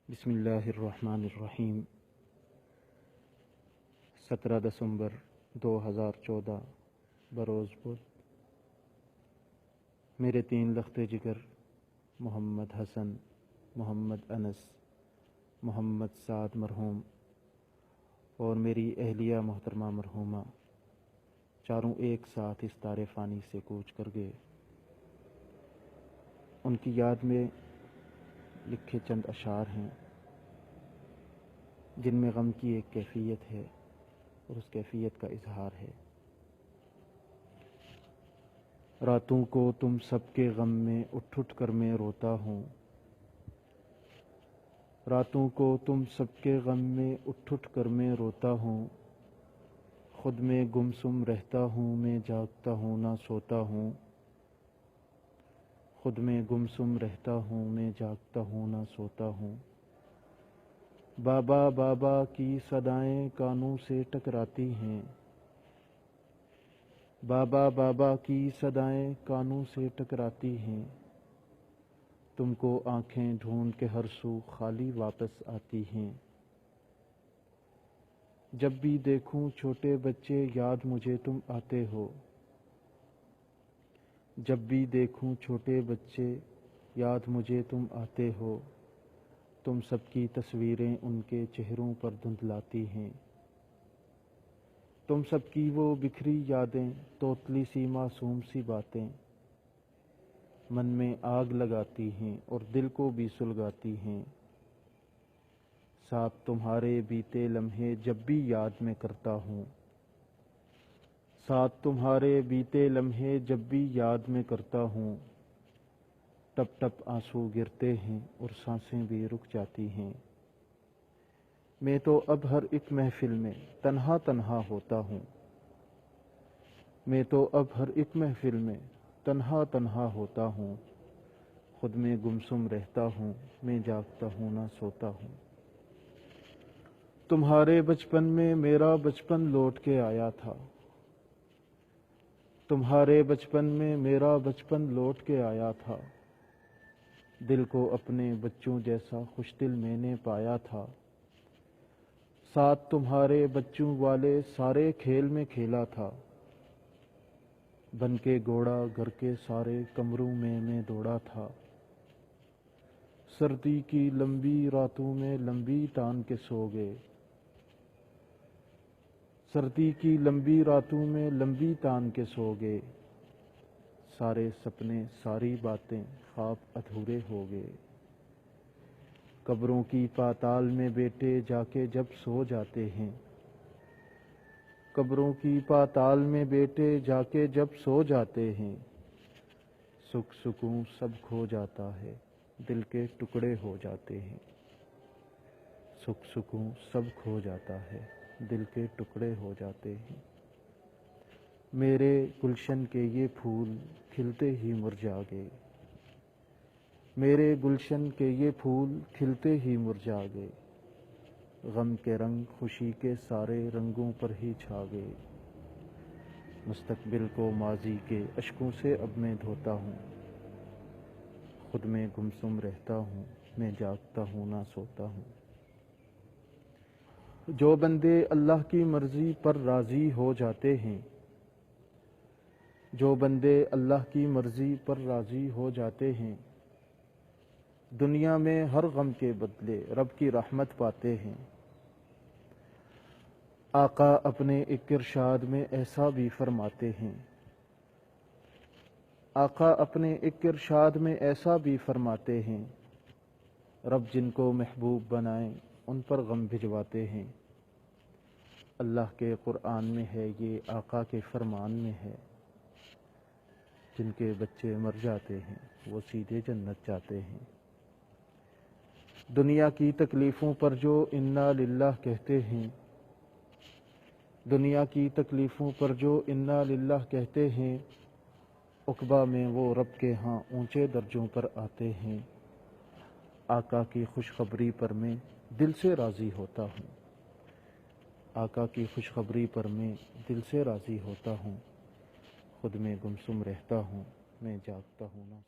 بسم اللہ الرحمن الرحیم 17 دسمبر 2014 بروز بدھ۔ میرے 3 لخت جگر محمد حسن، محمد انس، محمد سعد مرحوم اور میری اہلیہ محترمہ مرحومہ چاروں ایک ساتھ اس تار فانی سے کوچ کر گئے۔ ان کی یاد میں لکھے چند اشعار ہیں جن میں غم کی ایک کیفیت ہے اور اس کیفیت کا اظہار ہے۔ راتوں کو تم سب کے غم میں اٹھ اٹھ کر میں روتا ہوں، راتوں کو تم سب کے غم میں اٹھ اٹھ کر میں روتا ہوں، خود میں گمسم رہتا ہوں میں جاگتا ہوں نہ سوتا ہوں، خود میں گمسم رہتا ہوں میں جاگتا ہوں نہ سوتا ہوں۔ بابا بابا کی صدائیں کانوں سے ٹکراتی ہیں، بابا بابا کی صدائیں کانوں سے ٹکراتی ہیں، تم کو آنکھیں ڈھونڈ کے ہر سو خالی واپس آتی ہیں۔ جب بھی دیکھوں چھوٹے بچے یاد مجھے تم آتے ہو، جب بھی دیکھوں چھوٹے بچے یاد مجھے تم آتے ہو، تم سب کی تصویریں ان کے چہروں پر دھندلاتی ہیں، تم سب کی وہ بکھری یادیں، توتلی سی معصوم سی باتیں من میں آگ لگاتی ہیں اور دل کو بھی سلگاتی ہیں۔ ساتھ تمہارے بیتے لمحے جب بھی یاد میں کرتا ہوں، ساتھ تمہارے بیتے لمحے جب بھی یاد میں کرتا ہوں، ٹپ ٹپ آنسو گرتے ہیں اور سانسیں بھی رک جاتی ہیں۔ میں تو اب ہر ایک محفل میں تنہا تنہا ہوتا ہوں، میں تو اب ہر ایک محفل میں تنہا تنہا ہوتا ہوں، خود میں گمسم رہتا ہوں میں جاگتا ہوں نہ سوتا ہوں۔ تمہارے بچپن میں میرا بچپن لوٹ کے آیا تھا، تمہارے بچپن میں میرا بچپن لوٹ کے آیا تھا، دل کو اپنے بچوں جیسا خوش دل میں نے پایا تھا، ساتھ تمہارے بچوں والے سارے کھیل میں کھیلا تھا، بن کے گھوڑا گھر کے سارے کمروں میں دوڑا تھا، سردی کی لمبی راتوں میں لمبی تان کے سو گئے، سردی کی لمبی راتوں میں لمبی تان کے سو گئے، سارے سپنے ساری باتیں خواب ادھورے ہو گئے، قبروں کی پاتال میں بیٹے جا کے جب سو جاتے ہیں، قبروں کی پاتال میں بیٹے جا کے جب سو جاتے ہیں، سکھ سکون سب کھو جاتا ہے دل کے ٹکڑے ہو جاتے ہیں، سکھ سکون سب کھو جاتا ہے دل کے ٹکڑے ہو جاتے ہیں۔ میرے گلشن کے یہ پھول کھلتے ہی مرجھا گئے، میرے گلشن کے یہ پھول کھلتے ہی مرجھا گئے، غم کے رنگ خوشی کے سارے رنگوں پر ہی چھا گئے، مستقبل کو ماضی کے اشکوں سے اب میں دھوتا ہوں، خود میں گمسم رہتا ہوں میں جاگتا ہوں نہ سوتا ہوں۔ جو بندے اللہ کی مرضی پر راضی ہو جاتے ہیں، جو بندے اللہ کی مرضی پر راضی ہو جاتے ہیں، دنیا میں ہر غم کے بدلے رب کی رحمت پاتے ہیں۔ آقا اپنے ایک ارشاد میں ایسا بھی فرماتے ہیں، آقا اپنے ایک ارشاد میں ایسا بھی فرماتے ہیں، رب جن کو محبوب بنائیں ان پر غم بھجواتے ہیں۔ اللہ کے قرآن میں ہے یہ، آقا کے فرمان میں ہے، جن کے بچے مر جاتے ہیں وہ سیدھے جنت جاتے ہیں۔ دنیا کی تکلیفوں پر جو انا للہ کہتے ہیں، دنیا کی تکلیفوں پر جو انا للہ کہتے ہیں، عقبہ میں وہ رب کے ہاں اونچے درجوں پر آتے ہیں۔ آقا کی خوشخبری پر میں دل سے راضی ہوتا ہوں، آقا کی خوشخبری پر میں دل سے راضی ہوتا ہوں، خود میں گمسم رہتا ہوں میں جاگتا ہوں نہ